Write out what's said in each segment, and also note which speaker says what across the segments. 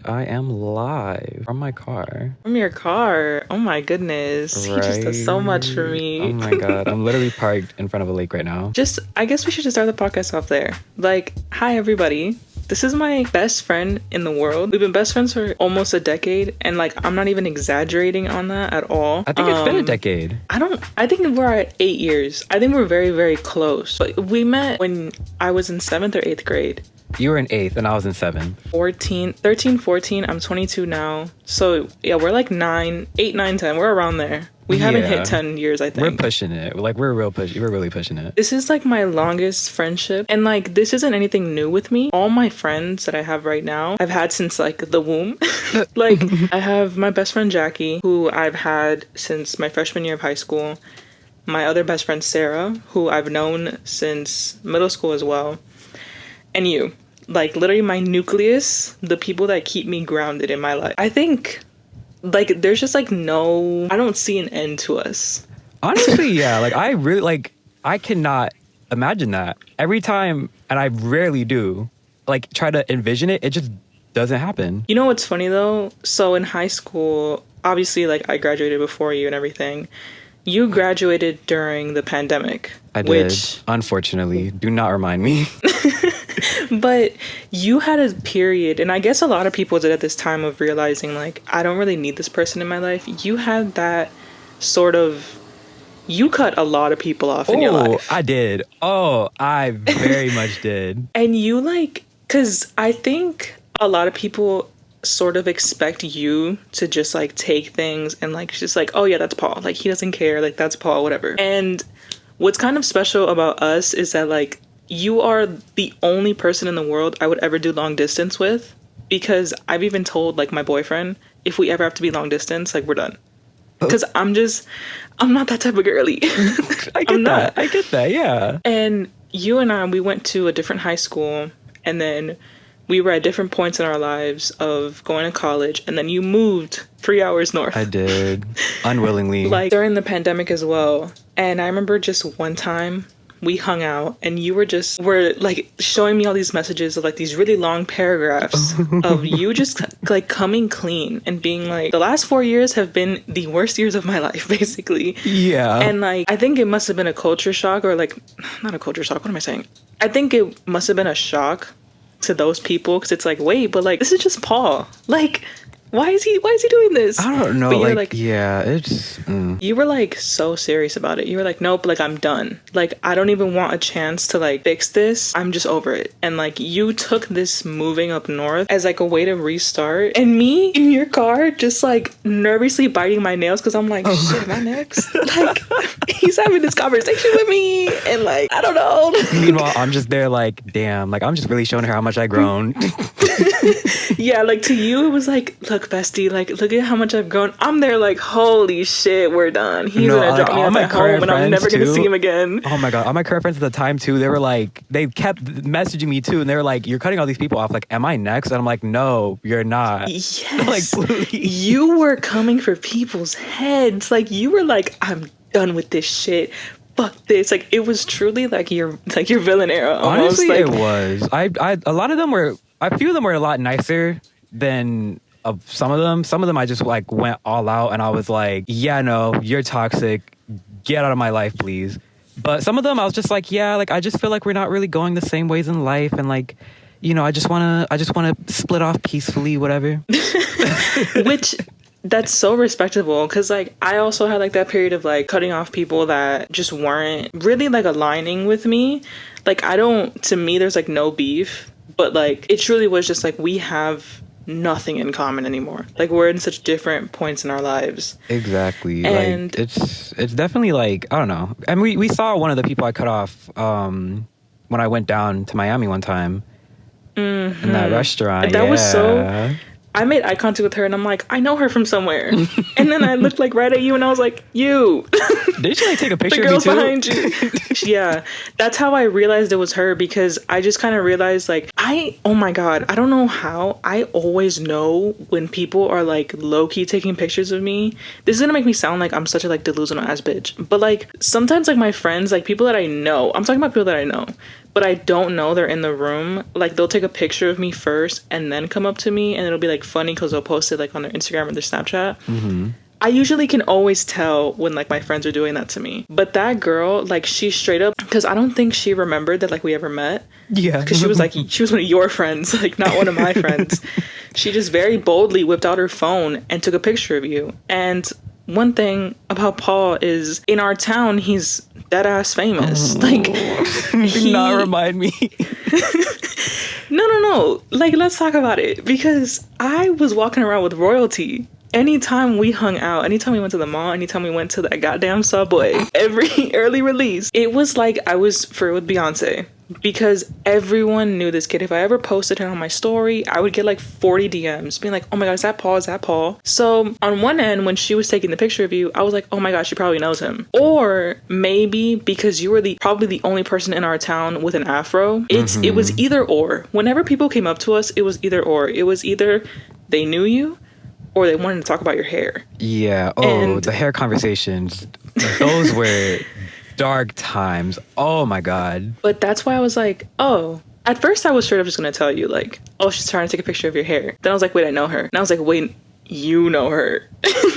Speaker 1: I am live from my car.
Speaker 2: From your car? Oh my goodness. Right? He just does so much for me.
Speaker 1: Oh my god. I'm literally parked in front of a lake right now.
Speaker 2: I guess we should just start the podcast off there. Like, hi everybody. This is my best friend in the world. We've been best friends for almost a decade, and like, I'm not even exaggerating on that at all.
Speaker 1: I think it's been a decade.
Speaker 2: I think we're at 8 years. I think we're very, very close. But we met when I was in 7th or 8th grade.
Speaker 1: You were in 8th and I was in 7th.
Speaker 2: 13, 14. I'm 22 now. So yeah, we're like 9, 8, 9, 10. We're around there. We haven't hit 10 years, I think.
Speaker 1: We're pushing it. Like, we're really pushing it.
Speaker 2: This is like my longest friendship. And like, this isn't anything new with me. All my friends that I have right now, I've had since like the womb. Like, I have my best friend Jackie, who I've had since my freshman year of high school. My other best friend Sarah, who I've known since middle school as well. And you. Like, literally my nucleus, the people that keep me grounded in my life. I think, like, there's just like I don't see an end to us.
Speaker 1: Honestly, yeah. Like, I really, like, I cannot imagine that. Every time, and I rarely do, like, try to envision it, it just doesn't happen.
Speaker 2: You know what's funny though? So in high school, obviously, like, I graduated before you and everything. You graduated during the pandemic.
Speaker 1: I did. Unfortunately. Do not remind me.
Speaker 2: But you had a period, and I guess a lot of people did at this time, of realizing, like, I don't really need this person in my life. You had that sort of... You cut a lot of people off in your life.
Speaker 1: I did. Oh, I very much did.
Speaker 2: And you, like... Because I think a lot of people sort of expect you to just, like, take things and, like, just like, oh, yeah, that's Paul. Like, he doesn't care. Like, that's Paul, whatever. And what's kind of special about us is that, like, you are the only person in the world I would ever do long distance with, because I've even told, like, my boyfriend, if we ever have to be long distance, like, we're done. Because I'm not that type of girly.
Speaker 1: I get that, yeah.
Speaker 2: And you and I, we went to a different high school, and then we were at different points in our lives of going to college, and then you moved 3 hours north.
Speaker 1: I did. Unwillingly.
Speaker 2: Like, during the pandemic as well. And I remember just one time we hung out, and you were like showing me all these messages of like these really long paragraphs of you just like coming clean and being like, the last 4 years have been the worst years of my life, basically.
Speaker 1: Yeah.
Speaker 2: And like, I think it must have been a culture shock, or like, not a culture shock, what am I saying? I think it must have been a shock to those people, because it's like, wait, but like, this is just Paul. Like, why is he doing this?
Speaker 1: I don't know. Like, yeah, it's...
Speaker 2: You were like so serious about it. You were like, nope, like, I'm done. Like, I don't even want a chance to like fix this. I'm just over it. And like, you took this moving up north as like a way to restart. And me in your car just like nervously biting my nails, because I'm like, shit, am I next? Like, he's having this conversation with me, and like, I don't know.
Speaker 1: Meanwhile, I'm just there like, damn, like, I'm just really showing her how much I've grown.
Speaker 2: Yeah, like, to you it was like, look, bestie, like, look at how much I've grown. I'm there like, holy shit, we're done. He's gonna drop me off at home, and I'm never gonna see him again.
Speaker 1: Oh my god, all my current friends at the time too, they were like, they kept messaging me too, and they were like, you're cutting all these people off, like, am I next? And I'm like, no, you're not.
Speaker 2: Yes.
Speaker 1: Like, please.
Speaker 2: You were coming for people's heads. Like, you were like, I'm done with this shit. Fuck this. Like, it was truly like your villain era almost.
Speaker 1: Honestly,
Speaker 2: like,
Speaker 1: it was. A lot of them were, a few of them were a lot nicer than some of them. Some of them I just like went all out, and I was like, yeah, no, you're toxic. Get out of my life, please. But some of them I was just like, yeah, like, I just feel like we're not really going the same ways in life, and like, you know, I just want to split off peacefully, whatever.
Speaker 2: Which, that's so respectable, because like, I also had like that period of like cutting off people that just weren't really like aligning with me. Like, to me there's like no beef, but like, it truly was just like, we have nothing in common anymore. Like, we're in such different points in our lives.
Speaker 1: Exactly.
Speaker 2: And
Speaker 1: like, it's definitely like, I don't know. And we saw one of the people I cut off when I went down to Miami one time in that restaurant.
Speaker 2: That was so... I made eye contact with her, and I'm like, I know her from somewhere. And then I looked like right at you, and I was like, you.
Speaker 1: Did she like take a picture
Speaker 2: of me too? The
Speaker 1: girl's
Speaker 2: behind you. Yeah, that's how I realized it was her, because I just kind of realized like, oh my god, I don't know how, I always know when people are like low-key taking pictures of me. This is gonna make me sound like I'm such a like delusional ass bitch, but like, sometimes like my friends, like people that I know, I'm talking about people that I know, but I don't know they're in the room, like they'll take a picture of me first and then come up to me, and it'll be like funny because they'll post it like on their Instagram or their Snapchat. I usually can always tell when like my friends are doing that to me. But that girl, like she straight up, because I don't think she remembered that like we ever met.
Speaker 1: Yeah.
Speaker 2: Because she was like, she was one of your friends, like not one of my friends. She just very boldly whipped out her phone and took a picture of you. And one thing about Paul is in our town, he's dead ass famous. Like,
Speaker 1: do not remind me.
Speaker 2: No. Like, let's talk about it, because I was walking around with royalty. Anytime we hung out, anytime we went to the mall, anytime we went to that goddamn Subway, every early release, it was like I was for with Beyonce, because everyone knew this kid. If I ever posted him on my story, I would get like 40 DMs being like, oh my god, is that Paul? Is that Paul? So on one end, when she was taking the picture of you, I was like, oh my god, she probably knows him. Or maybe because you were probably the only person in our town with an afro. It was either or. Whenever people came up to us, it was either or. It was either they knew you or they wanted to talk about your hair.
Speaker 1: Yeah. Oh, the hair conversations. Those were dark times. Oh my god.
Speaker 2: But that's why I was like, oh. At first I was straight up just gonna tell you like, oh, she's trying to take a picture of your hair. Then I was like, wait, I know her. And I was like, wait, you know her.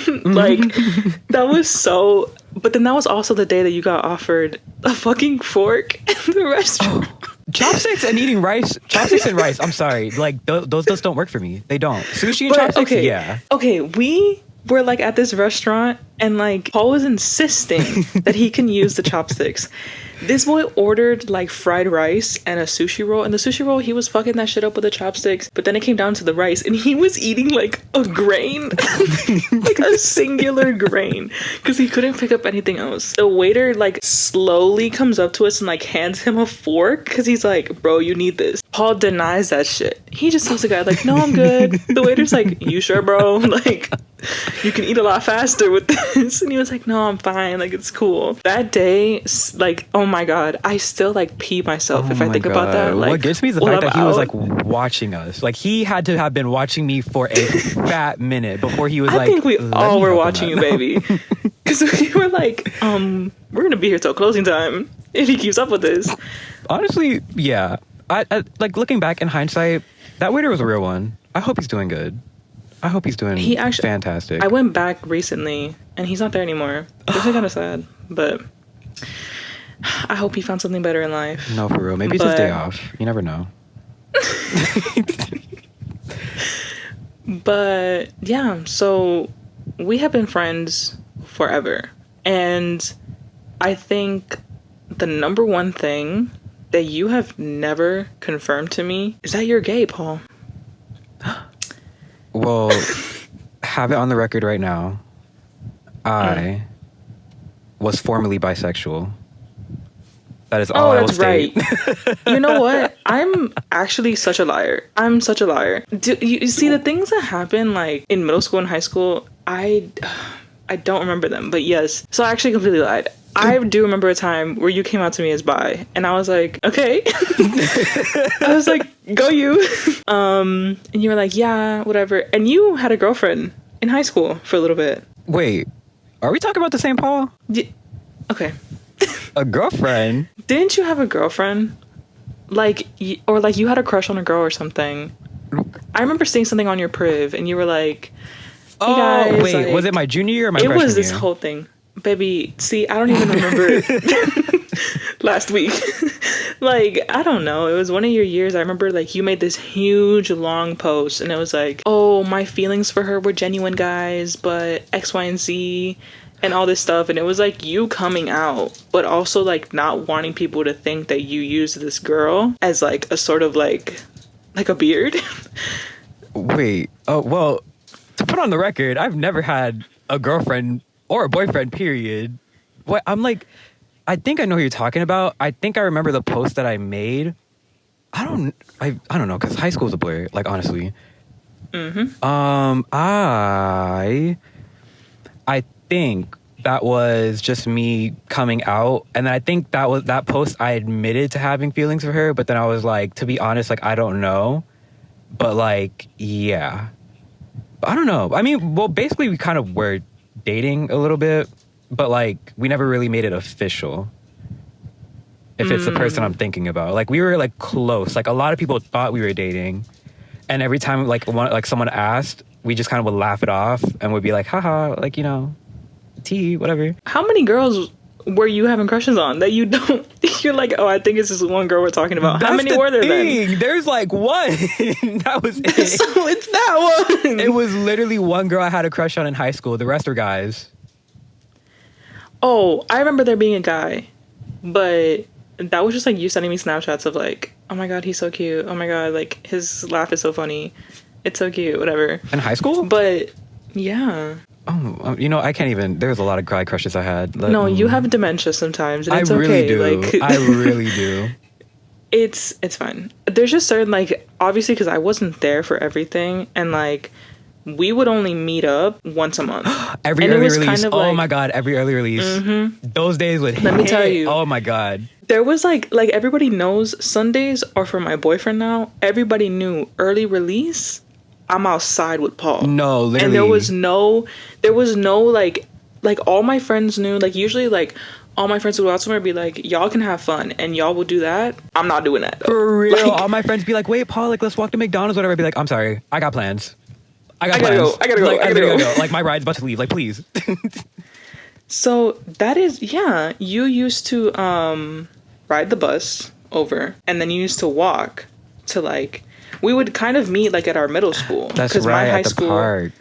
Speaker 2: Like, that was so... But then that was also the day that you got offered a fucking fork in the restaurant.
Speaker 1: Chopsticks and eating rice. Chopsticks and rice. I'm sorry. Like, those just don't work for me. They don't. Sushi and chopsticks?
Speaker 2: Okay,
Speaker 1: yeah.
Speaker 2: Okay, we were like at this restaurant and like Paul was insisting that he can use the chopsticks. This boy ordered like fried rice and a sushi roll, and the sushi roll, he was fucking that shit up with the chopsticks, but then it came down to the rice and he was eating like a grain, like a singular grain, because he couldn't pick up anything else. The waiter like slowly comes up to us and like hands him a fork because he's like, bro, you need this. Paul denies that shit. He just tells the guy like, no, I'm good. The waiter's like, you sure, bro? Like, you can eat a lot faster with this. And he was like, no, I'm fine. Like, it's cool. That day, like, oh my god, I still like pee myself if I think about that. Like,
Speaker 1: what gets me is the fact that he was like watching us. Like, he had to have been watching me for a fat minute before he was like,
Speaker 2: I think we all were watching you, baby. Because we were like, we're gonna be here till closing time if he keeps up with this.
Speaker 1: Honestly, yeah. I like, looking back in hindsight, that waiter was a real one. I hope he's doing good. I hope he's doing fantastic.
Speaker 2: I went back recently and he's not there anymore. Which is kind of sad, but I hope he found something better in life.
Speaker 1: No, for real. Maybe it's his day off. You never know.
Speaker 2: But yeah, so we have been friends forever. And I think the number one thing that you have never confirmed to me is that you're gay, Paul.
Speaker 1: Well, have it on the record right now. I was formerly bisexual. That is all I will state.
Speaker 2: Right. You know what? I'm actually such a liar. I'm such a liar. You see, the things that happen like in middle school and high school, I don't remember them. But yes, so I actually completely lied. I do remember a time where you came out to me as bi, and I was like, okay. I was like, go you. And you were like, yeah, whatever. And you had a girlfriend in high school for a little bit.
Speaker 1: Wait, are we talking about the same Paul?
Speaker 2: Okay.
Speaker 1: A girlfriend?
Speaker 2: Didn't you have a girlfriend? Like, or like you had a crush on a girl or something. I remember seeing something on your priv, and you were like, hey guys,
Speaker 1: wait, like, was it my junior year or my freshman year?
Speaker 2: It was this whole thing. Baby, see, I don't even remember last week. Like, I don't know. It was one of your years. I remember, like, you made this huge, long post, and it was like, oh, my feelings for her were genuine, guys, but X, Y, and Z, and all this stuff. And it was, like, you coming out, but also, like, not wanting people to think that you used this girl as, like, a sort of, like a beard.
Speaker 1: Wait. Oh, well, to put on the record, I've never had a girlfriend or a boyfriend, period. What? I'm like, I think I know who you're talking about. I think I remember the post that I made. I don't know, because high school's a blur, like, honestly. I think that was just me coming out, and then I think that post I admitted to having feelings for her, but then I was like, to be honest, like, I don't know. But, like, yeah. I don't know. I mean, well, basically we kind of were dating a little bit, but like we never really made it official, if it's the person I'm thinking about. Like, we were like close. Like, a lot of people thought we were dating, and every time like someone asked, we just kind of would laugh it off and would be like, haha, like, you know, tea, whatever.
Speaker 2: How many girls were you having crushes on that you don't? You're like, oh, I think it's this one girl we're talking about. How many were there then?
Speaker 1: There's like one. That was it.
Speaker 2: So it's that one.
Speaker 1: It was literally one girl I had a crush on in high school. The rest are guys.
Speaker 2: Oh, I remember there being a guy, but that was just like you sending me Snapchats of like, oh my god, he's so cute. Oh my god, like his laugh is so funny. It's so cute, whatever.
Speaker 1: In high school?
Speaker 2: But yeah.
Speaker 1: Oh, you know, I can't even. There's a lot of guy crushes I had.
Speaker 2: No, you have dementia sometimes, and it's
Speaker 1: I really
Speaker 2: okay.
Speaker 1: do.
Speaker 2: Like,
Speaker 1: I really do.
Speaker 2: It's fine. There's just certain, like, obviously because I wasn't there for everything, and like we would only meet up once a month.
Speaker 1: Every
Speaker 2: and
Speaker 1: early
Speaker 2: it was
Speaker 1: release.
Speaker 2: kind of
Speaker 1: Oh my god, every early release. Those days would
Speaker 2: Let me tell you.
Speaker 1: Oh my god.
Speaker 2: There was like everybody knows Sundays are for my boyfriend now. Everybody knew early release, I'm outside with Paul.
Speaker 1: No, literally.
Speaker 2: And there was no like all my friends knew, like usually like all my friends would go out somewhere and be like, y'all can have fun and y'all will do that. I'm not doing that though.
Speaker 1: For real.
Speaker 2: Like,
Speaker 1: all my friends be like, wait, Paul, like let's walk to McDonald's, whatever. I'd be like, I'm sorry, I got plans. I gotta
Speaker 2: go. I gotta go.
Speaker 1: Like, my ride's about to leave. Like, please.
Speaker 2: So that is, yeah, you used to ride the bus over, and then you used to walk to like, we would kind of meet like at our middle school.
Speaker 1: That's right,
Speaker 2: my high
Speaker 1: at the
Speaker 2: school,
Speaker 1: park.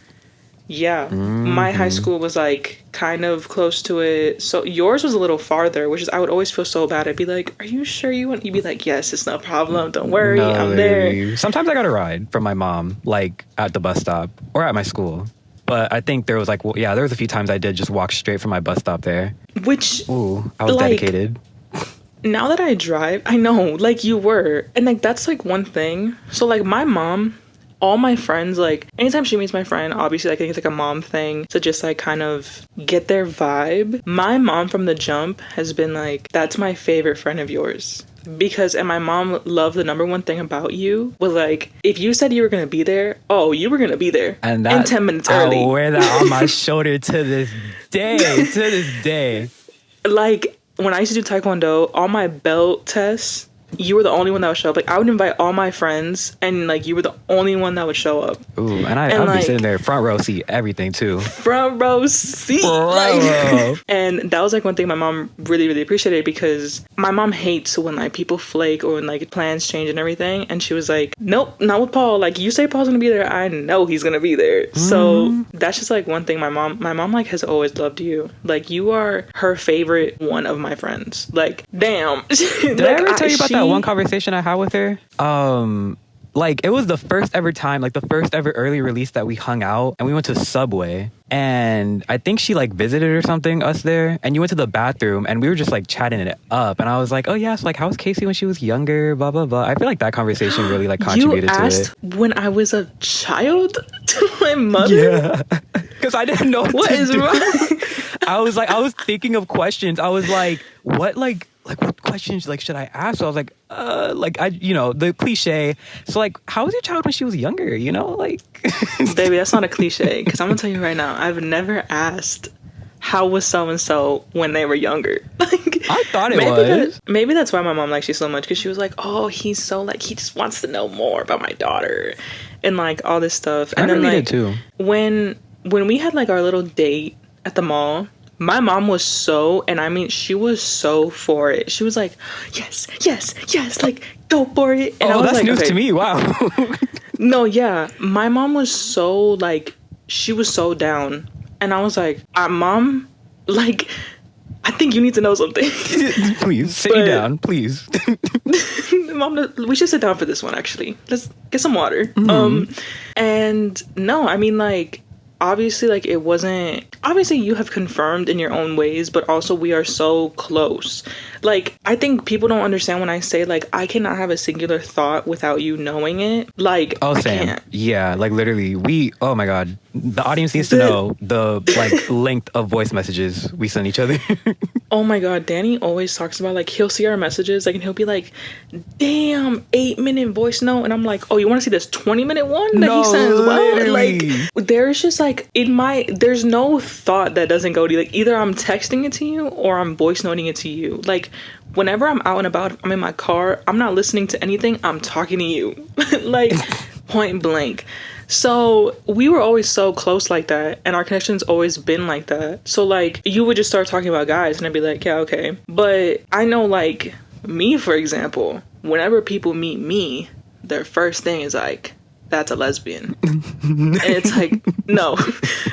Speaker 2: Yeah, my high school was like kind of close to it. So yours was a little farther, which is, I would always feel so bad. I'd be like, are you sure you want? You'd be like, yes, it's no problem. Don't worry,
Speaker 1: No,
Speaker 2: I'm there.
Speaker 1: Sometimes I got a ride from my mom, like at the bus stop or at my school. But I think there was like, yeah, there was a few times I did just walk straight from my bus stop there.
Speaker 2: Which,
Speaker 1: ooh, I was
Speaker 2: like,
Speaker 1: dedicated.
Speaker 2: now that I drive, I know, like you were. And like, that's like one thing. So like my mom, all my friends, like anytime she meets my friend, obviously like, I think it's like a mom thing to just like kind of get their vibe. My mom from the jump has been like, that's my favorite friend of yours. Because, and my mom loved the number one thing about you was like, if you said you were going to be there, oh, you were going to be there.
Speaker 1: And that,
Speaker 2: in 10 minutes early.
Speaker 1: I wear that on my shoulder to this day.
Speaker 2: Like, when I used to do Taekwondo, all my belt tests, you were the only one that would show up. Like, I would invite all my friends, and like, you were the only one that would show up.
Speaker 1: Ooh, and I'd
Speaker 2: like,
Speaker 1: be sitting there, front row seat, everything too.
Speaker 2: Front row seat. Like, and that was like one thing my mom really, really appreciated, because my mom hates when like people flake or when like plans change and everything. And she was like, nope, not with Paul. Like, you say Paul's gonna be there, I know he's gonna be there. So that's just like one thing my mom like has always loved you. Like, you are her favorite one of my friends. Like, damn.
Speaker 1: Did I ever tell you about that one conversation I had with her? Like, it was the first ever time, like the first ever early release that we hung out, and we went to Subway, and I think she like visited or something us there, and you went to the bathroom, and we were just like chatting it up, and I was like, oh yeah, so like how was Casey when she was younger, blah blah blah. I feel like that conversation really like contributed to it. You asked
Speaker 2: when I was a child to my mother?
Speaker 1: Yeah, because I didn't know
Speaker 2: what is wrong.
Speaker 1: I was thinking of questions. I was like, what what questions like should I ask? So I was like, the cliche. So like, how was your child when she was younger? You know, like,
Speaker 2: baby, that's not a cliche. Because I'm gonna tell you right now, I've never asked how was so and so when they were younger. Like,
Speaker 1: I thought it was.
Speaker 2: Maybe that's why my mom likes you so much, because she was like, oh, he's so like, he just wants to know more about my daughter and like all this stuff. And
Speaker 1: I
Speaker 2: then
Speaker 1: really
Speaker 2: like
Speaker 1: did too.
Speaker 2: When we had like our little date at the mall, my mom was so, and I mean, she was so for it. She was like, yes, like, go for it. And I was
Speaker 1: that's
Speaker 2: like,
Speaker 1: news
Speaker 2: okay.
Speaker 1: to me. Wow.
Speaker 2: No, yeah. My mom was so, like, she was so down. And I was like, Mom, like, I think you need to know something.
Speaker 1: Please, sit me down, please.
Speaker 2: Mom, we should sit down for this one, actually. Let's get some water. And no, I mean, like, obviously, like, it wasn't, obviously you have confirmed in your own ways, but also we are so close. Like, I think people don't understand when I say, like, I cannot have a singular thought without you knowing it. Like,
Speaker 1: oh,
Speaker 2: I
Speaker 1: Sam.
Speaker 2: can't.
Speaker 1: Yeah, like, literally, oh my God. The audience needs to know the, like, length of voice messages we send each other.
Speaker 2: Oh my god, Danny always talks about, like, he'll see our messages, like, and he'll be like, damn, 8-minute voice note, and I'm like, oh, you want to see this 20-minute one that he sends? What? Like, there's just like, there's no thought that doesn't go to you. Like, either I'm texting it to you or I'm voice noting it to you. Like, whenever I'm out and about, I'm in my car, I'm not listening to anything, I'm talking to you. Like, point blank. So we were always so close like that, and our connection's always been like that. So like, you would just start talking about guys and I'd be like, yeah, okay. But I know, like, me, for example, whenever people meet me, their first thing is like, that's a lesbian. And it's like, no,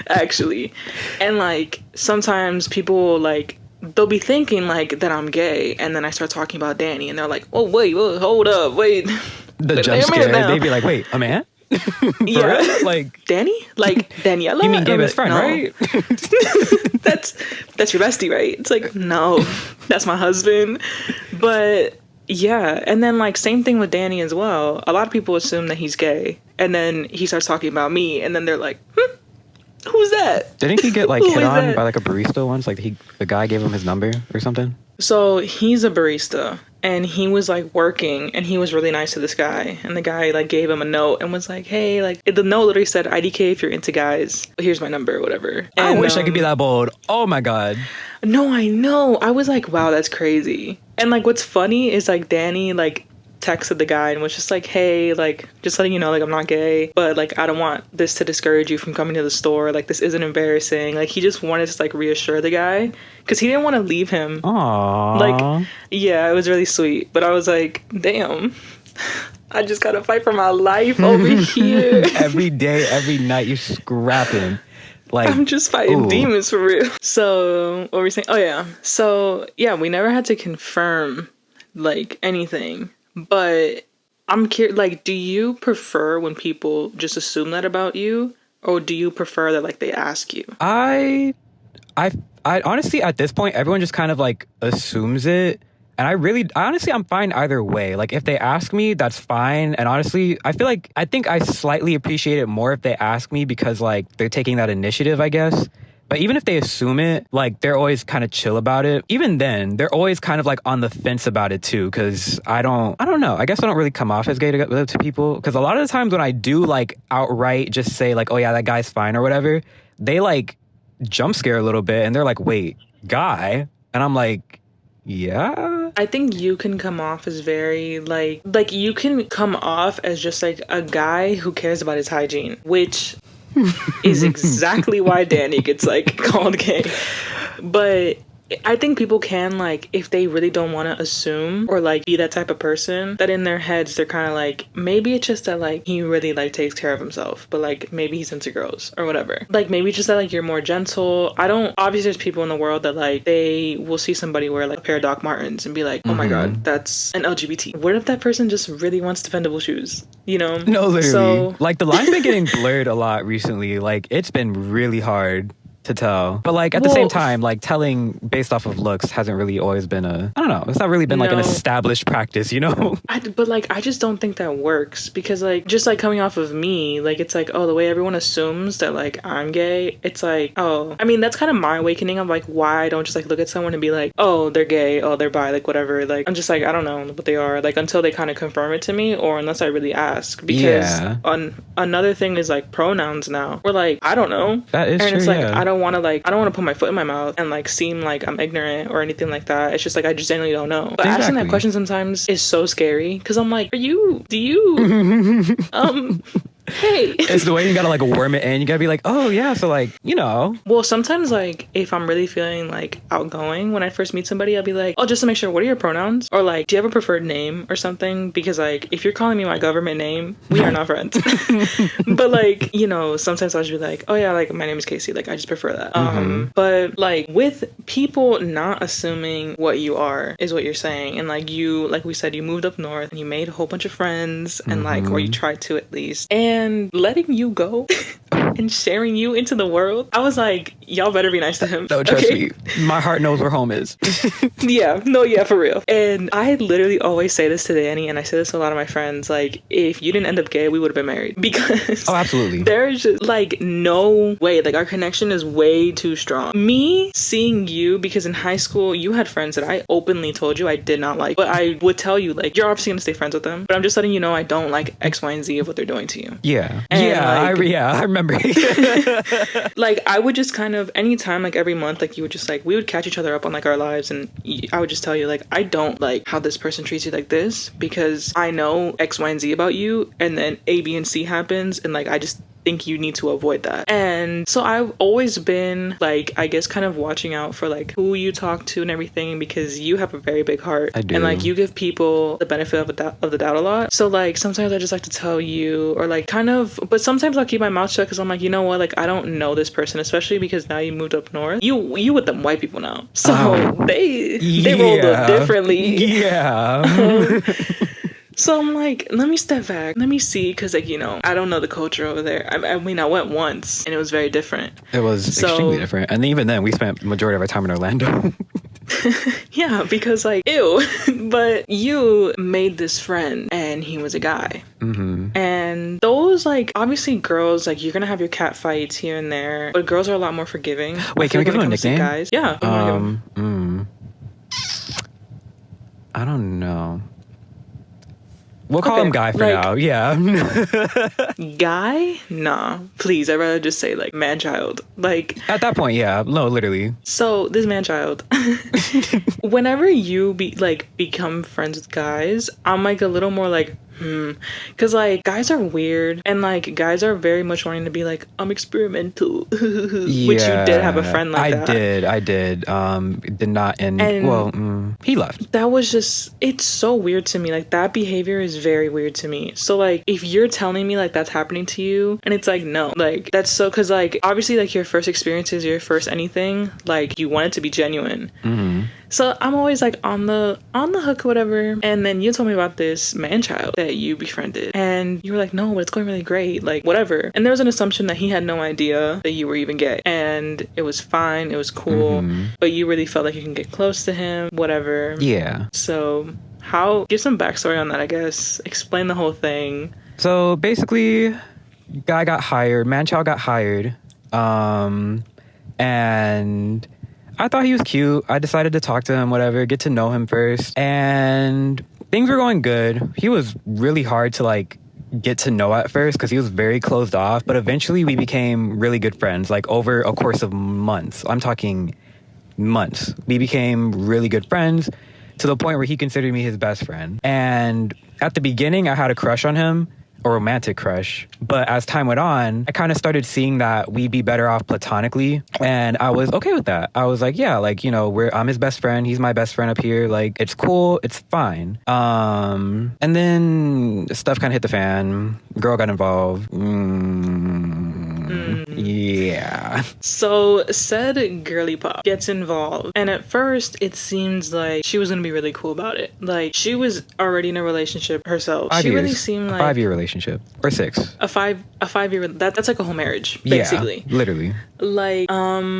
Speaker 2: actually. And like, sometimes people, like, they'll be thinking like that I'm gay, and then I start talking about Danny and they're like, oh wait, hold up, wait.
Speaker 1: The jump scare, they'd be like, wait, a man?
Speaker 2: Yeah.
Speaker 1: Like,
Speaker 2: Danny? Like, Daniela?
Speaker 1: You mean gay best friend,
Speaker 2: no.
Speaker 1: right?
Speaker 2: That's your bestie, right? It's like, no, that's my husband. But yeah, and then like, same thing with Danny as well. A lot of people assume that he's gay, and then he starts talking about me, and then they're like, who's that?
Speaker 1: Didn't he get like hit on by like a barista once? Like the guy gave him his number or something?
Speaker 2: So he's a barista, and he was like working, and he was really nice to this guy, and the guy like gave him a note and was like, hey, like, the note literally said, IDK if you're into guys, here's my number, whatever. And,
Speaker 1: I wish I could be that bold. Oh my god.
Speaker 2: No, I know. I was like, wow, that's crazy. And like, what's funny is like, Danny like texted the guy and was just like, hey, like, just letting you know, like, I'm not gay, but like, I don't want this to discourage you from coming to the store, like, this isn't embarrassing. Like, he just wanted to like reassure the guy because he didn't want to leave him.
Speaker 1: Aww.
Speaker 2: Like, yeah, it was really sweet, but I was like, damn, I just gotta fight for my life over here.
Speaker 1: Every day, every night, you're scrapping. Like,
Speaker 2: I'm just fighting demons for real. So what were we saying? Oh yeah, so yeah, we never had to confirm like anything. But I'm curious, like, do you prefer when people just assume that about you? Or do you prefer that, like, they ask you?
Speaker 1: I honestly, at this point, everyone just kind of, like, assumes it. And I'm fine either way. Like, if they ask me, that's fine. And honestly, I think I slightly appreciate it more if they ask me because, like, they're taking that initiative, I guess. But even if they assume it, like, they're always kind of chill about it. Even then, they're always kind of like on the fence about it too. Cause I don't know. I guess I don't really come off as gay to people. Cause a lot of the times when I do like outright just say like, oh yeah, that guy's fine or whatever, they like jump scare a little bit and they're like, wait, guy? And I'm like, yeah.
Speaker 2: I think you can come off as very like you can come off as just like a guy who cares about his hygiene, which is exactly why Danny gets like called gay. But I think people can, like, if they really don't want to assume or like be that type of person, that in their heads they're kind of like, maybe it's just that like he really like takes care of himself, but like maybe he's into girls or whatever. Like maybe just that like you're more gentle. Obviously there's people in the world that like they will see somebody wear like a pair of Doc Martens and be like, oh my god, that's an LGBT. What if that person just really wants defendable shoes? You know?
Speaker 1: No, literally.
Speaker 2: So
Speaker 1: like the line's been getting blurred a lot recently. Like it's been really hard to tell, but like at the same time, like telling based off of looks hasn't really always been it's not really been like an established practice, you know.
Speaker 2: But like I just don't think that works because like just like coming off of me, like it's like, oh, the way everyone assumes that like I'm gay, it's like, oh, I mean that's kind of my awakening of like why I don't just like look at someone and be like, oh, they're gay, oh, they're bi, like whatever. Like I'm just like, I don't know what they are, like until they kind of confirm it to me or unless I really ask. Because on another thing is like pronouns now, we're like, I don't know.
Speaker 1: That is
Speaker 2: and
Speaker 1: true,
Speaker 2: it's like I don't want to put my foot in my mouth and like seem like I'm ignorant or anything like that. It's just like I just genuinely don't know. But asking that question sometimes is so scary because I'm like, do you hey.
Speaker 1: It's the way you gotta like worm it in. You gotta be like, oh yeah, so like, you know.
Speaker 2: Well, sometimes like if I'm really feeling like outgoing when I first meet somebody, I'll be like, oh, just to make sure, what are your pronouns? Or like, do you have a preferred name or something? Because like if you're calling me my government name, we are not friends. But like, you know, sometimes I'll just be like, oh yeah, like my name is Casey, like I just prefer that. But like with people not assuming what you are is what you're saying, and like you, like we said, you moved up north and you made a whole bunch of friends and like, or you tried to at least, and letting you go and sharing you into the world, I was like, y'all better be nice to him.
Speaker 1: No, trust me. My heart knows where home is.
Speaker 2: Yeah, no, yeah, for real. And I literally always say this to Danny, and I say this to a lot of my friends, like, if you didn't end up gay, we would have been married. Because
Speaker 1: Oh, absolutely.
Speaker 2: there's just, like, no way. Like, our connection is way too strong. Me seeing you, because in high school, you had friends that I openly told you I did not like. But I would tell you, like, you're obviously going to stay friends with them. But I'm just letting you know I don't like X, Y, and Z of what they're doing to you.
Speaker 1: Yeah.
Speaker 2: And,
Speaker 1: I remember.
Speaker 2: Like, I would just kind of, anytime, like, every month, like, you would just, like, we would catch each other up on, like, our lives, and I would just tell you, like, I don't like how this person treats you like this, because I know X, Y, and Z about you, and then A, B, and C happens, and, like, I just think you need to avoid that. And so I've always been, like, I guess kind of watching out for, like, who you talk to and everything, because you have a very big heart.
Speaker 1: I do.
Speaker 2: And, like, you give people the benefit of the doubt a lot. So, like, sometimes I just like to tell you, or, like, kind of, but sometimes I'll keep my mouth shut, because I'm like, you know what, like, I don't know this person, especially because now you moved up north. You with them white people now. So they rolled up differently.
Speaker 1: Yeah.
Speaker 2: So I'm like, let me step back. Let me see. Because, like, you know, I don't know the culture over there. I mean, I went once and it was very different.
Speaker 1: It was extremely different. And even then, we spent majority of our time in Orlando.
Speaker 2: Yeah, because, like, ew. But you made this friend and he was a guy.
Speaker 1: Mm-hmm.
Speaker 2: And those, like, obviously girls, like, you're going to have your cat fights here and there. But girls are a lot more forgiving.
Speaker 1: Wait, can we give him a nickname?
Speaker 2: Guys. Yeah.
Speaker 1: I don't know. We'll call him Guy for now. Yeah.
Speaker 2: Guy? Nah. Please, I'd rather just say, like, man-child. Like,
Speaker 1: at that point, yeah. No, literally.
Speaker 2: So, this man-child. Whenever you become friends with guys, I'm, like, a little more, like, because, like, guys are weird, and, like, guys are very much wanting to be like, I'm experimental.
Speaker 1: Yeah,
Speaker 2: which you did have a friend like that.
Speaker 1: I did. Did not end. He left.
Speaker 2: That was just, it's so weird to me. Like, that behavior is very weird to me. So, like, if you're telling me, like, that's happening to you, and it's like, no. Like, that's so, because, like, obviously, like, your first experiences, your first anything, like, you want it to be genuine.
Speaker 1: Mm-hmm.
Speaker 2: So I'm always, like, on the hook or whatever. And then you told me about this man-child that you befriended. And you were like, no, but it's going really great. Like, whatever. And there was an assumption that he had no idea that you were even gay. And it was fine. It was cool.
Speaker 1: Mm-hmm.
Speaker 2: But you really felt like you can get close to him. Whatever.
Speaker 1: Yeah.
Speaker 2: So give some backstory on that, I guess. Explain the whole thing.
Speaker 1: So basically, guy got hired. Man-child got hired. And I thought he was cute. I decided to talk to him, whatever, get to know him first. And things were going good. He was really hard to, like, get to know at first because he was very closed off. But eventually we became really good friends, like, over a course of months. I'm talking months. We became really good friends to the point where he considered me his best friend. And at the beginning, I had a crush on him. A romantic crush. But as time went on, I kind of started seeing that we'd be better off platonically. And I was okay with that. I was like, yeah, like, you know, I'm his best friend. He's my best friend up here. Like, it's cool. It's fine. And then stuff kind of hit the fan. Girl got involved. Yeah.
Speaker 2: So said girly pop gets involved. And at first, it seems like she was going to be really cool about it. Like, she was already in a relationship herself.
Speaker 1: 5
Speaker 2: she
Speaker 1: years.
Speaker 2: really seemed like...
Speaker 1: A 5-year relationship. Or 6.
Speaker 2: A 5-year... That's like a whole marriage, basically.
Speaker 1: Yeah, literally.
Speaker 2: Like,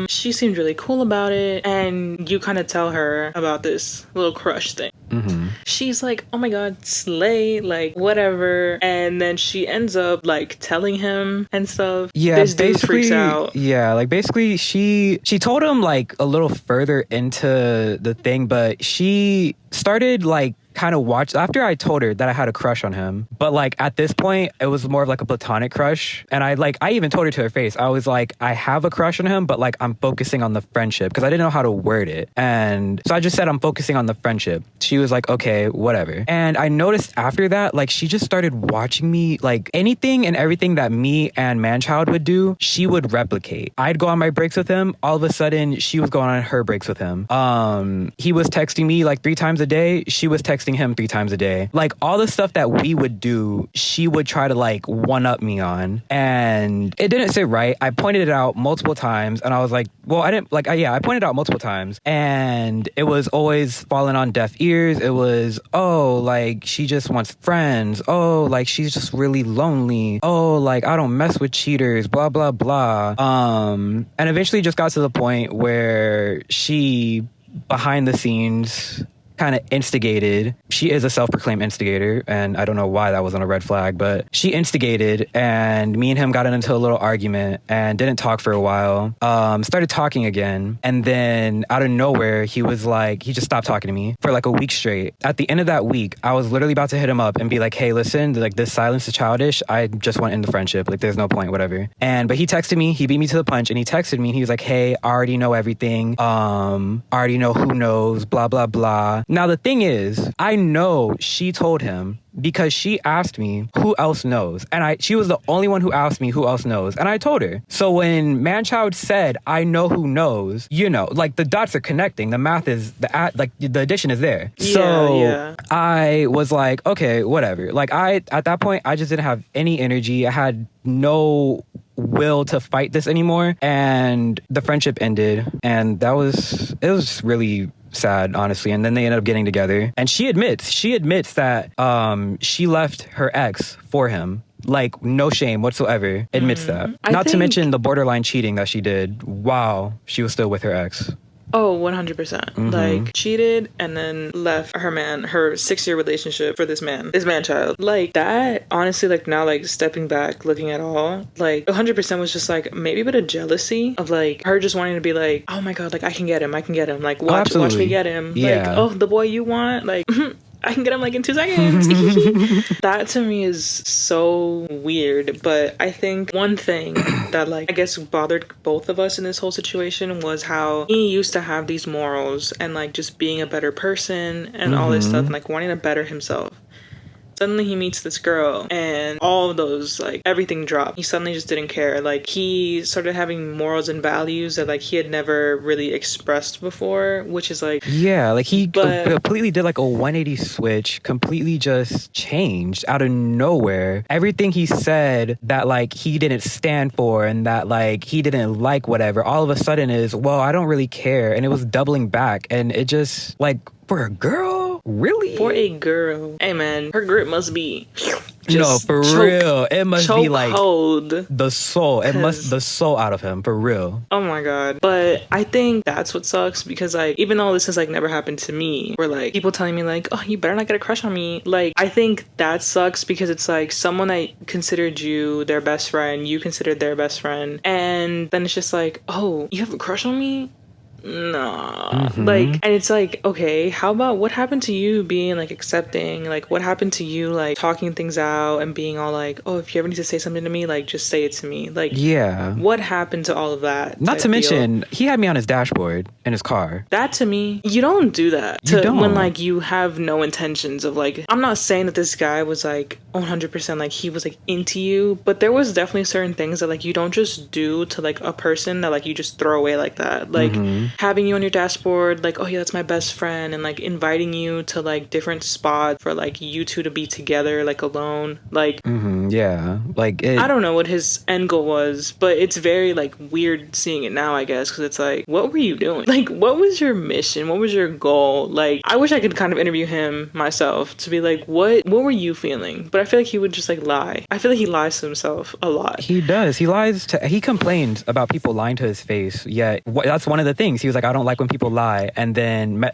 Speaker 2: she seemed really cool about it. And you kind of tell her about this little crush thing.
Speaker 1: Mm-hmm.
Speaker 2: She's like, oh my god, slay, like, whatever. And then she ends up, like, telling him and stuff.
Speaker 1: Yeah,
Speaker 2: this dude freaks out.
Speaker 1: Yeah, like, basically she told him, like, a little further into the thing, but she started, like, kind of watch after I told her that I had a crush on him. But, like, at this point, it was more of, like, a platonic crush. And I even told her to her face. I was like, I have a crush on him, but, like, I'm focusing on the friendship because I didn't know how to word it. And so I just said I'm focusing on the friendship. She was like, okay, whatever. And I noticed after that, like, she just started watching me, like, anything and everything that me and Manchild would do, she would replicate. I'd go on my breaks with him. All of a sudden, she was going on her breaks with him. He was texting me, like, 3 times a day. She was texting texting him 3 times a day. Like, all the stuff that we would do, she would try to, like, one-up me on. And it didn't sit right. I pointed it out multiple times, and I was like, well, I didn't, like, I pointed it out multiple times, and it was always falling on deaf ears. It was, oh, like, she just wants friends. Oh, like, she's just really lonely. Oh, like, I don't mess with cheaters, blah, blah, blah. And eventually just got to the point where she, behind the scenes, kind of instigated. She is a self-proclaimed instigator, and I don't know why that wasn't a red flag, but she instigated, and me and him got into a little argument and didn't talk for a while. Started talking again, and then out of nowhere, he just stopped talking to me for like a week straight. At the end of that week, I was literally about to hit him up and be like, hey, listen, like, this silence is childish. I just want to end the friendship. Like, there's no point, whatever. But he texted me, he beat me to the punch, and he texted me, and he was like, hey, I already know everything. I already know who knows, blah, blah, blah. Now, the thing is, I know she told him because she asked me who else knows. And she was the only one who asked me who else knows. And I told her. So when Manchild said, I know who knows, you know, like, the dots are connecting. The math is, the addition is there.
Speaker 2: Yeah.
Speaker 1: I was like, okay, whatever. Like, at that point, I just didn't have any energy. I had no will to fight this anymore. And the friendship ended. And it was really sad, honestly. And then they ended up getting together, and she admits that she left her ex for him. Like, no shame whatsoever. Admits that. Not to mention the borderline cheating that she did while she was still with her ex.
Speaker 2: Oh, 100%. Like, cheated and then left her 6-year relationship for this man-child. Like, that, honestly, like, now, like, stepping back, looking at all, like, 100% was just, like, maybe a bit of jealousy of, like, her just wanting to be like, oh my God, like, I can get him. Like, watch me get him.
Speaker 1: Yeah.
Speaker 2: Like, oh, the boy you want, like, I can get him, like, in 2 seconds. That to me is so weird. But I think one thing that, like, I guess bothered both of us in this whole situation was how he used to have these morals and, like, just being a better person and all this stuff and, like, wanting to better himself. Suddenly he meets this girl and all of those, like, everything dropped. He suddenly just didn't care. Like, he started having morals and values that, like, he had never really expressed before, which is like...
Speaker 1: Yeah, like, he completely did like a 180 switch, completely just changed out of nowhere. Everything he said that, like, he didn't stand for and that, like, he didn't like whatever, all of a sudden is, well, I don't really care. And it was doubling back. And it just, like, for a girl? Really?
Speaker 2: For a girl. Hey, man, her grip must be...
Speaker 1: No, for real. It must be like
Speaker 2: hold.
Speaker 1: The soul. It must the soul out of him, for real.
Speaker 2: Oh my God. But I think that's what sucks because, like, even though this has, like, never happened to me, where, like, people telling me, like, oh, you better not get a crush on me. Like, I think that sucks because it's like someone that considered you their best friend, you considered their best friend, and then it's just like, oh, you have a crush on me? Nah. Like, and it's like, okay, how about what happened to you being, like, accepting? Like, what happened to you, like, talking things out and being all like, oh, if you ever need to say something to me, like, just say it to me. Like, yeah, what happened to all of that?
Speaker 1: Not to mention, he had me on his dashboard in his car.
Speaker 2: That, to me, you don't do that
Speaker 1: You don't.
Speaker 2: when, like, you have no intentions of, like, I'm not saying that this guy was, like, 100% like he was, like, into you, but there was definitely certain things that, like, you don't just do to, like, a person that, like, you just throw away like that. Like, having you on your dashboard, like, oh yeah, that's my best friend, and, like, inviting you to, like, different spots for, like, you two to be together, like, alone. Like,
Speaker 1: yeah, like,
Speaker 2: I don't know what his end goal was, but it's very, like, weird seeing it now, I guess, because it's like, what were you doing? Like, what was your mission? What was your goal? Like, I wish I could kind of interview him myself to be like, what were you feeling? But I feel like he would just, like, lie. I feel like he lies to himself a lot.
Speaker 1: He does. He complains about people lying to his face, yet that's one of the things. He was like, I don't like when people lie, and then met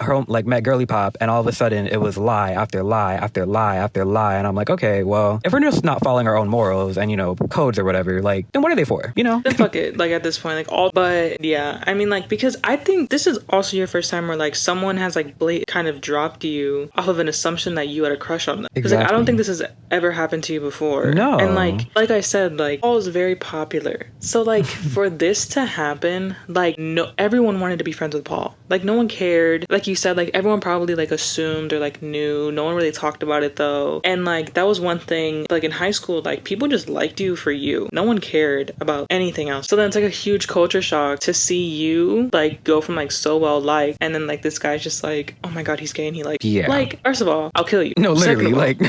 Speaker 1: Girly Pop, and all of a sudden it was lie after lie after lie after lie, and I'm like, okay, well, if we're just not following our own morals and, you know, codes or whatever, like, then what are they for, you know?
Speaker 2: Then fuck it, like, at this point, like, but yeah, I mean, like, because I think this is also your first time where, like, someone has, like, kind of dropped you off of an assumption that you had a crush on them. Because, like, I don't think this has ever happened to you before.
Speaker 1: No.
Speaker 2: And, like I said, like, Paul is very popular, so, like, for this to happen, like, no, everyone wanted wanted to be friends with Paul. Like, no one cared. Like you said, like, everyone probably, like, assumed or, like, knew. No one really talked about it, though. And, like, that was one thing. Like, in high school, like, people just liked you for you. No one cared about anything else. So then it's, like, a huge culture shock to see you, like, go from, like, so well liked, and then, like, this guy's just like, oh my god, he's gay, and he, like,
Speaker 1: yeah.
Speaker 2: Like, first of all, I'll kill you.
Speaker 1: No, literally, like...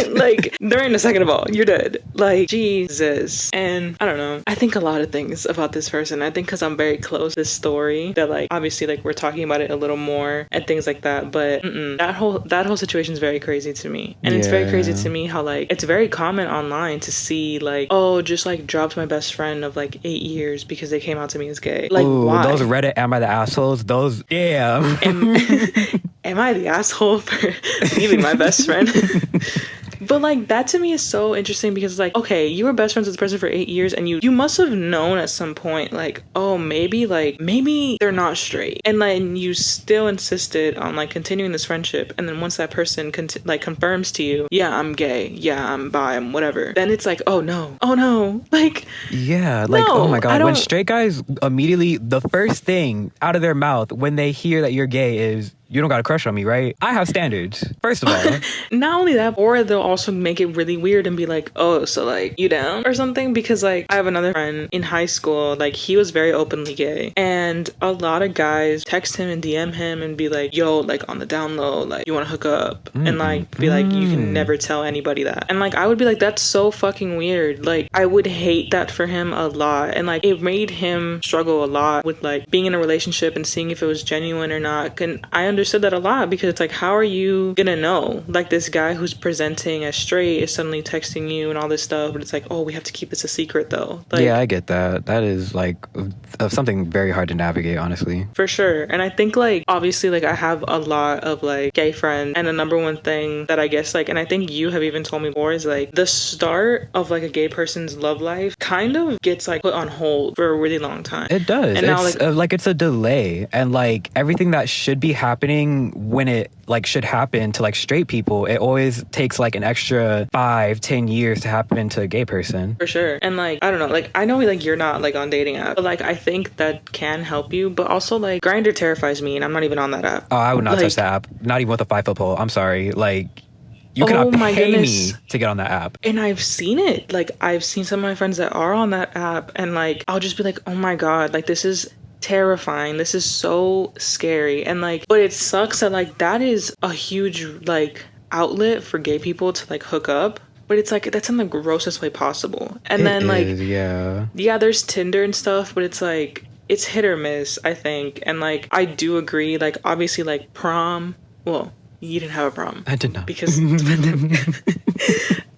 Speaker 2: like, there ain't a second of all. You're dead. Like, Jesus. And I don't know. I think a lot of things about this person. I think because I'm very close to this story that, like, obviously, like, we're talking about it a little more and things like that. But that whole situation is very crazy to me. And it's very crazy to me how, like, it's very common online to see, like, oh, just, like, dropped my best friend of, like, 8 years because they came out to me as gay. Like,
Speaker 1: ooh,
Speaker 2: why?
Speaker 1: Those Reddit am I the assholes? Those, damn.
Speaker 2: Am I the asshole for leaving my best friend? But, like, that to me is so interesting because, like, okay, you were best friends with this person for 8 years and you must have known at some point, like, oh, maybe they're not straight. And then you still insisted on, like, continuing this friendship. And then once that person, confirms to you, yeah, I'm gay. Yeah, I'm bi, I'm whatever. Then it's like, oh, no. Like,
Speaker 1: yeah, like,
Speaker 2: no,
Speaker 1: oh my god, when straight guys immediately, the first thing out of their mouth when they hear that you're gay is, you don't got a crush on me, right? I have standards, first of all.
Speaker 2: Not only that, or they'll also make it really weird and be like, oh, so, like, you down or something? Because, like, I have another friend in high school, like, he was very openly gay. And a lot of guys text him and DM him and be like, yo, like, on the down low, like, you want to hook up? And, like, be like, you can never tell anybody that. And, like, I would be like, that's so fucking weird. Like, I would hate that for him a lot. And, like, it made him struggle a lot with, like, being in a relationship and seeing if it was genuine or not. And I understood that a lot because it's like, how are you gonna know? Like, this guy who's presenting as straight is suddenly texting you and all this stuff, but it's like, oh, we have to keep this a secret though. Like,
Speaker 1: yeah, I get that. That is, like, something very hard to navigate, honestly.
Speaker 2: For sure. And I think, like, obviously, like, I have a lot of, like, gay friends, and the number one thing that I guess, like, and I think you have even told me before, is like the start of, like, a gay person's love life kind of gets, like, put on hold for a really long time.
Speaker 1: It does.
Speaker 2: And now,
Speaker 1: like, it's a delay, and, like, everything that should be happening when it, like, should happen to, like, straight people, it always takes, like, an extra 5-10 years to happen to a gay person.
Speaker 2: For sure. And, like, I don't know, like, I know, like, you're not, like, on dating apps, but, like, I think that can help you. But also, like, Grindr terrifies me, and I'm not even on that app.
Speaker 1: Oh, I would not,
Speaker 2: like,
Speaker 1: touch that app. Not even with a 5-foot pole. I'm sorry. Like, you cannot pay me to get on that app.
Speaker 2: And I've seen it. Like, I've seen some of my friends that are on that app, and, like, I'll just be like, oh my god, like, this is terrifying. This is so scary. And, like, but it sucks that, like, that is a huge, like, outlet for gay people to, like, hook up. But it's like, that's in the grossest way possible. And then, like, yeah, there's Tinder and stuff, but it's like, it's hit or miss, I think. And, like, I do agree, like, obviously, like, prom, well, you didn't have a prom.
Speaker 1: I did not.
Speaker 2: Because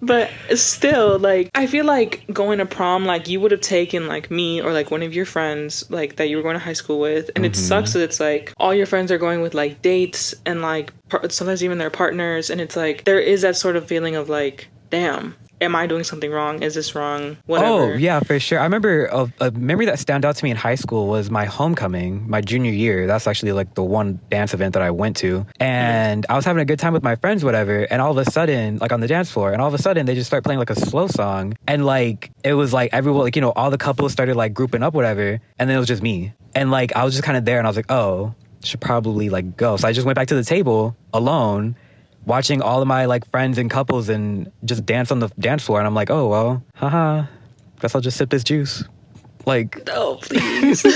Speaker 2: but still, like, I feel like going to prom, like, you would have taken, like, me or, like, one of your friends, like, that you were going to high school with. And it sucks that it's like all your friends are going with, like, dates and, like, sometimes even their partners. And it's like, there is that sort of feeling of, like, damn, am I doing something wrong? Is this wrong? Whatever.
Speaker 1: Oh, yeah, for sure. I remember a memory that stand out to me in high school was my homecoming, my junior year. That's actually, like, the one dance event that I went to. And I was having a good time with my friends, whatever. And all of a sudden, like, on the dance floor, and all of a sudden they just start playing, like, a slow song. And, like, it was like everyone, like, you know, all the couples started, like, grouping up, whatever. And then it was just me. And, like, I was just kind of there, and I was like, oh, should probably, like, go. So I just went back to the table alone, watching all of my, like, friends and couples and just dance on the dance floor. And I'm like, oh, well, haha, guess I'll just sip this juice. Like,
Speaker 2: no, please.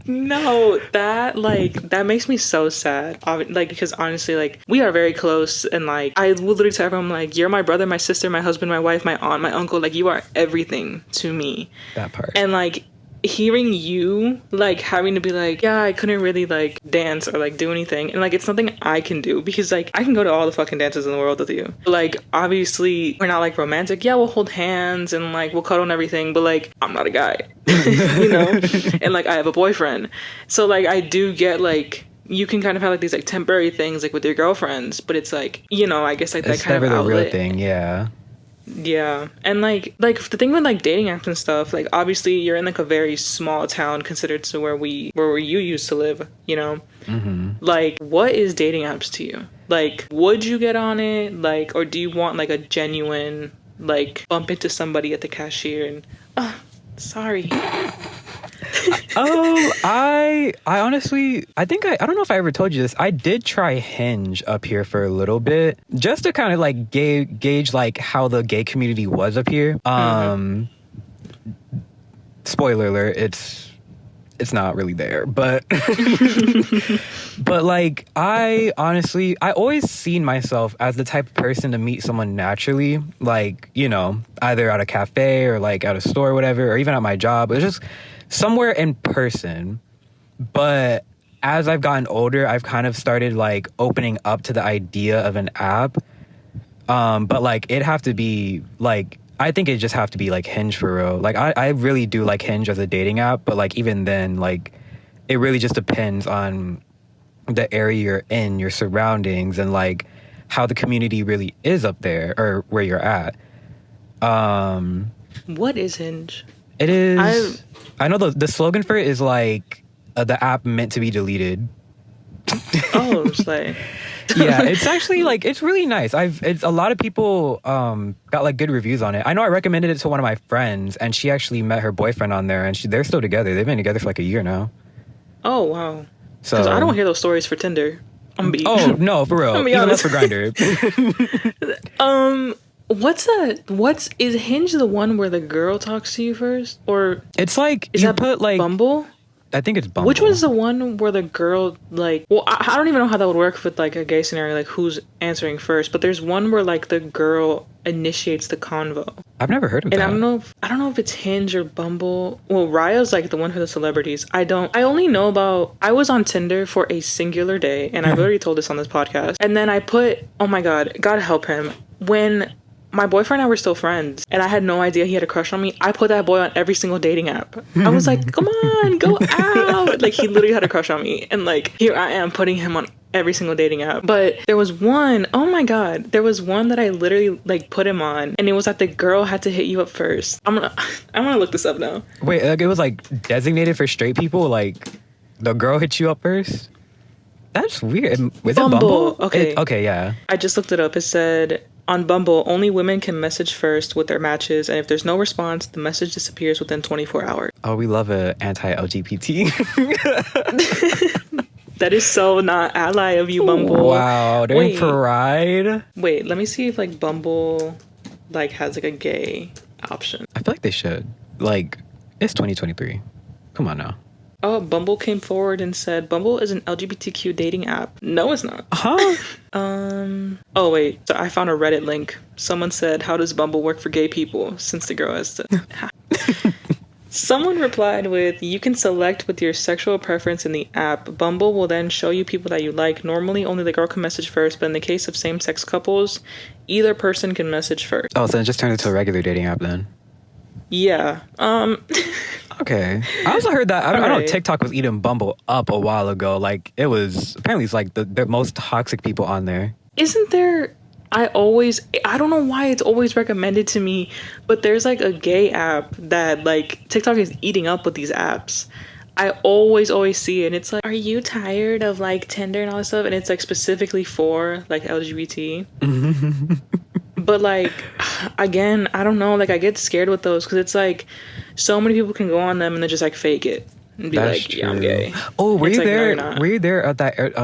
Speaker 2: No, that, like, that makes me so sad. Like, because honestly, like, we are very close, and, like, I will literally tell everyone, like, you're my brother, my sister, my husband, my wife, my aunt, my uncle. Like, you are everything to me.
Speaker 1: That part.
Speaker 2: And, like, hearing you, like, having to be like, yeah, I couldn't really, like, dance or, like, do anything, and, like, it's something I can do, because, like, I can go to all the fucking dances in the world with you. Like, obviously, we're not, like, romantic. Yeah, we'll hold hands and, like, we'll cuddle and everything, but, like, I'm not a guy. You know? And, like, I have a boyfriend. So, like, I do get, like, you can kind of have, like, these, like, temporary things, like, with your girlfriends, but it's, like, you know, I guess, like,
Speaker 1: it's
Speaker 2: that kind of
Speaker 1: never the
Speaker 2: outlet.
Speaker 1: real thing, yeah.
Speaker 2: Yeah. And, like, the thing with, like, dating apps and stuff, like, obviously you're in, like, a very small town considered to where you used to live, you know? Like, what is dating apps to you? Like, would you get on it? Like, or do you want, like, a genuine, like, bump into somebody at the cashier and, sorry.
Speaker 1: I honestly, I don't know if I ever told you this. I did try Hinge up here for a little bit, just to kind of like gauge like how the gay community was up here. Spoiler alert, it's not really there, but but like I always seen myself as the type of person to meet someone naturally, like, you know, either at a cafe or like at a store or whatever, or even at my job. It was just somewhere in person. But as I've gotten older, I've kind of started like opening up to the idea of an app. But like it'd have to be like, I think it just have to be like Hinge for real. Like I really do like Hinge as a dating app, but like even then, like it really just depends on the area you're in, your surroundings, and like how the community really is up there or where you're at.
Speaker 2: What is Hinge?
Speaker 1: It is. I know the slogan for it is like the app meant to be deleted.
Speaker 2: Oh, it's like.
Speaker 1: Yeah, it's actually like it's really nice. It's a lot of people got like good reviews on it. I know I recommended it to one of my friends, and she actually met her boyfriend on there, and they're still together. They've been together for like a year now.
Speaker 2: Oh wow!
Speaker 1: So
Speaker 2: Because I don't hear those stories for Tinder.
Speaker 1: Oh no, for real. Even less for Grindr.
Speaker 2: What's that? Is Hinge the one where the girl talks to you first, or
Speaker 1: It's like
Speaker 2: is
Speaker 1: you
Speaker 2: that
Speaker 1: put like
Speaker 2: Bumble?
Speaker 1: I think it's Bumble.
Speaker 2: Which one's the one where the girl like? Well, I don't even know how that would work with like a gay scenario, like who's answering first. But there's one where like the girl initiates the convo.
Speaker 1: I've never heard of
Speaker 2: And
Speaker 1: that.
Speaker 2: I don't know if it's Hinge or Bumble. Well, Raya's like the one for the celebrities. I only know about, I was on Tinder for a singular day, and I've already told this on this podcast. And then I put, oh my God help him. When my boyfriend and I were still friends, and I had no idea he had a crush on me, I put that boy on every single dating app. I was like, come on, go out. Like, he literally had a crush on me. And like, here I am putting him on every single dating app. But there was one, oh my God, there was one that I literally like put him on, and it was that the girl had to hit you up first. I'm gonna look this up now.
Speaker 1: Wait, like it was like designated for straight people? Like the girl hit you up first? That's weird. Was
Speaker 2: Bumble.
Speaker 1: it Bumble?
Speaker 2: Okay.
Speaker 1: Okay, yeah.
Speaker 2: I just looked it up. It said, on Bumble, only women can message first with their matches, and if there's no response, the message disappears within 24 hours.
Speaker 1: Oh, we love a anti-LGBT.
Speaker 2: That is so not ally of you, Bumble.
Speaker 1: Wow, they're in pride.
Speaker 2: Wait, let me see if like Bumble like has like a gay option.
Speaker 1: I feel like they should. Like, it's 2023. Come on now.
Speaker 2: Oh, Bumble came forward and said Bumble is an LGBTQ dating app. No, it's not.
Speaker 1: Huh?
Speaker 2: Oh wait, so I found a Reddit link. Someone said, "How does Bumble work for gay people?" Since the girl has to. Someone replied with, "You can select with your sexual preference in the app. Bumble will then show you people that you like. Normally, only the girl can message first, but in the case of same-sex couples, either person can message first."
Speaker 1: Oh, so it just turned into a regular dating app then?
Speaker 2: Yeah.
Speaker 1: Okay. I also heard that, I know
Speaker 2: Alright.
Speaker 1: TikTok was eating Bumble up a while ago. Like, it was, apparently it's like the most toxic people on there.
Speaker 2: Isn't there... I don't know why it's always recommended to me, but there's like a gay app that like TikTok is eating up with these apps. I always see it, and it's like, are you tired of like Tinder and all this stuff? And it's like specifically for like LGBT. But like, again, I don't know, like I get scared with those because it's like so many people can go on them and then just like fake it and be
Speaker 1: That's
Speaker 2: like,
Speaker 1: true.
Speaker 2: yeah, I'm gay.
Speaker 1: Oh, were
Speaker 2: It's
Speaker 1: you
Speaker 2: like, no,
Speaker 1: there?
Speaker 2: you're not.
Speaker 1: Were you there at that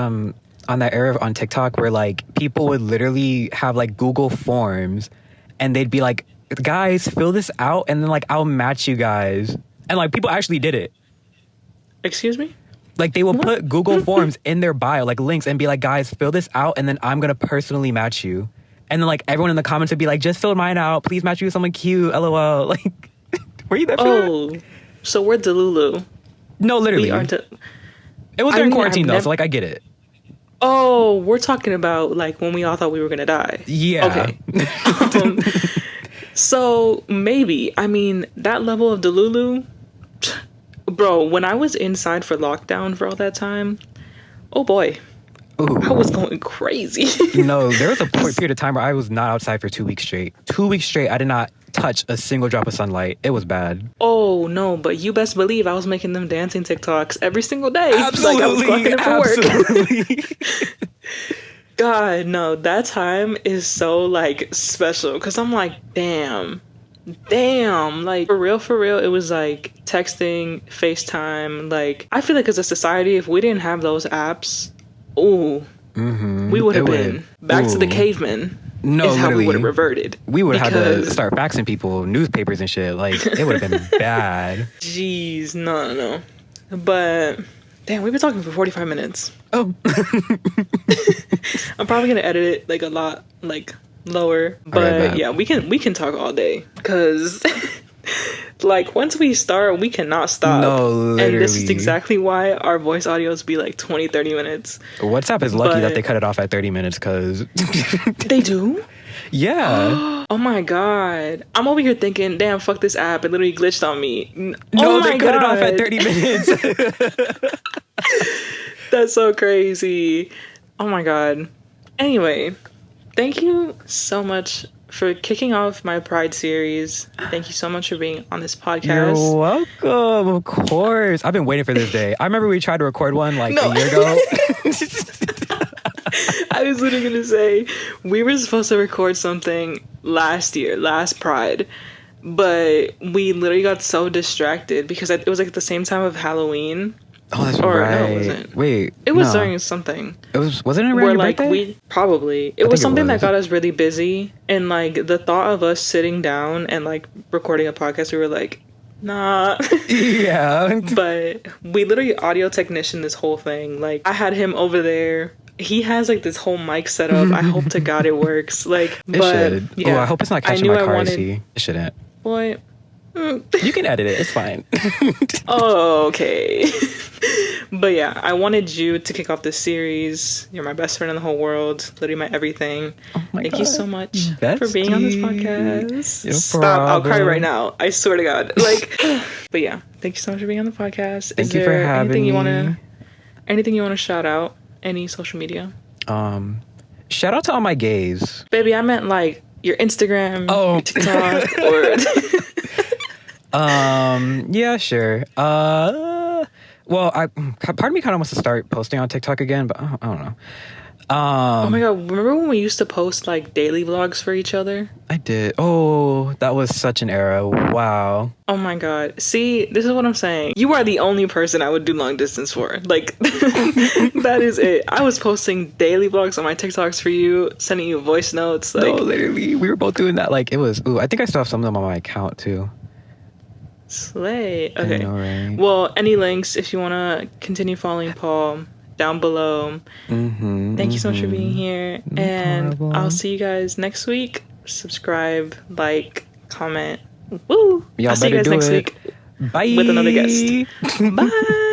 Speaker 1: on that era on TikTok where like people would literally have like Google Forms, and they'd be like, guys, fill this out, and then like I'll match you guys, and like people actually did it.
Speaker 2: Excuse me?
Speaker 1: Like they will put Google Forms in their bio, like links, and be like, guys, fill this out, and then I'm gonna personally match you. And then like everyone in the comments would be like, just fill mine out, please match you with someone cute, LOL. Like, were you there for that?
Speaker 2: Oh, so we're Delulu.
Speaker 1: No, literally.
Speaker 2: We aren't.
Speaker 1: It was
Speaker 2: I
Speaker 1: during
Speaker 2: mean,
Speaker 1: quarantine
Speaker 2: I've
Speaker 1: though,
Speaker 2: never-
Speaker 1: so like I get it.
Speaker 2: Oh, we're talking about like when we all thought we were gonna die.
Speaker 1: Yeah.
Speaker 2: Okay. So maybe, I mean, that level of Delulu, bro, when I was inside for lockdown for all that time, oh boy,
Speaker 1: Ooh.
Speaker 2: I was going crazy.
Speaker 1: No, there was a period of time where I was not outside for 2 weeks straight. 2 weeks straight, I did not touch a single drop of sunlight. It was bad.
Speaker 2: Oh no, but you best believe I was making them dancing TikToks every single day.
Speaker 1: Absolutely.
Speaker 2: Like I was clocking in for work.
Speaker 1: Absolutely.
Speaker 2: God, no, that time is so like special because I'm like, damn, damn, like for real, it was like texting, FaceTime. Like, I feel like as a society, if we didn't have those apps, ooh, we would have been back to the cavemen.
Speaker 1: No,
Speaker 2: is how we
Speaker 1: literally.
Speaker 2: would have reverted.
Speaker 1: We would have had to start faxing people newspapers and shit. Like, it would have been bad.
Speaker 2: Jeez, no. But damn, we've been talking for 45 minutes.
Speaker 1: Oh.
Speaker 2: I'm probably gonna edit it like a lot like lower. But
Speaker 1: right,
Speaker 2: yeah, we can talk all day. Cause like once we start, we cannot stop.
Speaker 1: No, literally.
Speaker 2: And this is exactly why our voice audios be like 20-30 minutes.
Speaker 1: WhatsApp is lucky that they cut it off at 30 minutes because
Speaker 2: they do?
Speaker 1: Yeah.
Speaker 2: Oh my god. I'm over here thinking, damn, fuck this app. It literally glitched on me.
Speaker 1: No, they cut it off at 30 minutes.
Speaker 2: That's so crazy. Oh my god. Anyway, thank you so much for kicking off my Pride series. Thank you so much for being on this podcast.
Speaker 1: You're welcome, of course. I've been waiting for this day. I remember we tried to record one like a year ago.
Speaker 2: I was literally gonna say we were supposed to record something last Pride, but we literally got so distracted because it was like at the same time of Halloween.
Speaker 1: Oh, that's
Speaker 2: or,
Speaker 1: right.
Speaker 2: No, it wasn't.
Speaker 1: Wait,
Speaker 2: it was during something.
Speaker 1: Wasn't it around your
Speaker 2: like
Speaker 1: birthday?
Speaker 2: It was something that got us really busy, and like the thought of us sitting down and like recording a podcast, we were like, nah.
Speaker 1: Yeah.
Speaker 2: But we literally audio technician this whole thing. Like, I had him over there. He has like this whole mic set up. I hope to God it works. Like,
Speaker 1: it should.
Speaker 2: Yeah,
Speaker 1: I hope it's not catching my car seat. It shouldn't.
Speaker 2: Boy.
Speaker 1: You can edit it. It's fine.
Speaker 2: Oh, okay. But yeah, I wanted you to kick off this series. You're my best friend in the whole world. Literally my everything.
Speaker 1: Oh my
Speaker 2: Thank
Speaker 1: God.
Speaker 2: you so much
Speaker 1: Bestie.
Speaker 2: for being on this podcast.
Speaker 1: No
Speaker 2: Stop.
Speaker 1: problem.
Speaker 2: I'll cry right now. I swear to God. Like, but yeah, thank you so much for being on the podcast.
Speaker 1: Thank you for having
Speaker 2: anything you
Speaker 1: me.
Speaker 2: Anything you want to shout out? Any social media?
Speaker 1: Shout out to all my gays.
Speaker 2: Baby, I meant like your Instagram, your TikTok, or...
Speaker 1: Yeah, sure. Well, part of me kind of wants to start posting on TikTok again, but I don't know.
Speaker 2: Oh my god, remember when we used to post like daily vlogs for each other?
Speaker 1: I did. Oh, that was such an era. Wow.
Speaker 2: Oh my god. See, this is what I'm saying. You are the only person I would do long distance for. Like, that is it. I was posting daily vlogs on my TikToks for you, sending you voice notes. Like,
Speaker 1: no, literally. We were both doing that. Like, it was, I think I still have some of them on my account too.
Speaker 2: Slay. Okay.
Speaker 1: I know, right?
Speaker 2: Well, any links if you want to continue following Paul down below. Thank you so much for being here.
Speaker 1: No
Speaker 2: and
Speaker 1: problem.
Speaker 2: I'll see you guys next week. Subscribe, like, comment. Woo!
Speaker 1: Y'all
Speaker 2: I'll see you
Speaker 1: better
Speaker 2: guys
Speaker 1: do
Speaker 2: next
Speaker 1: it.
Speaker 2: week
Speaker 1: Bye.
Speaker 2: with another guest. Bye.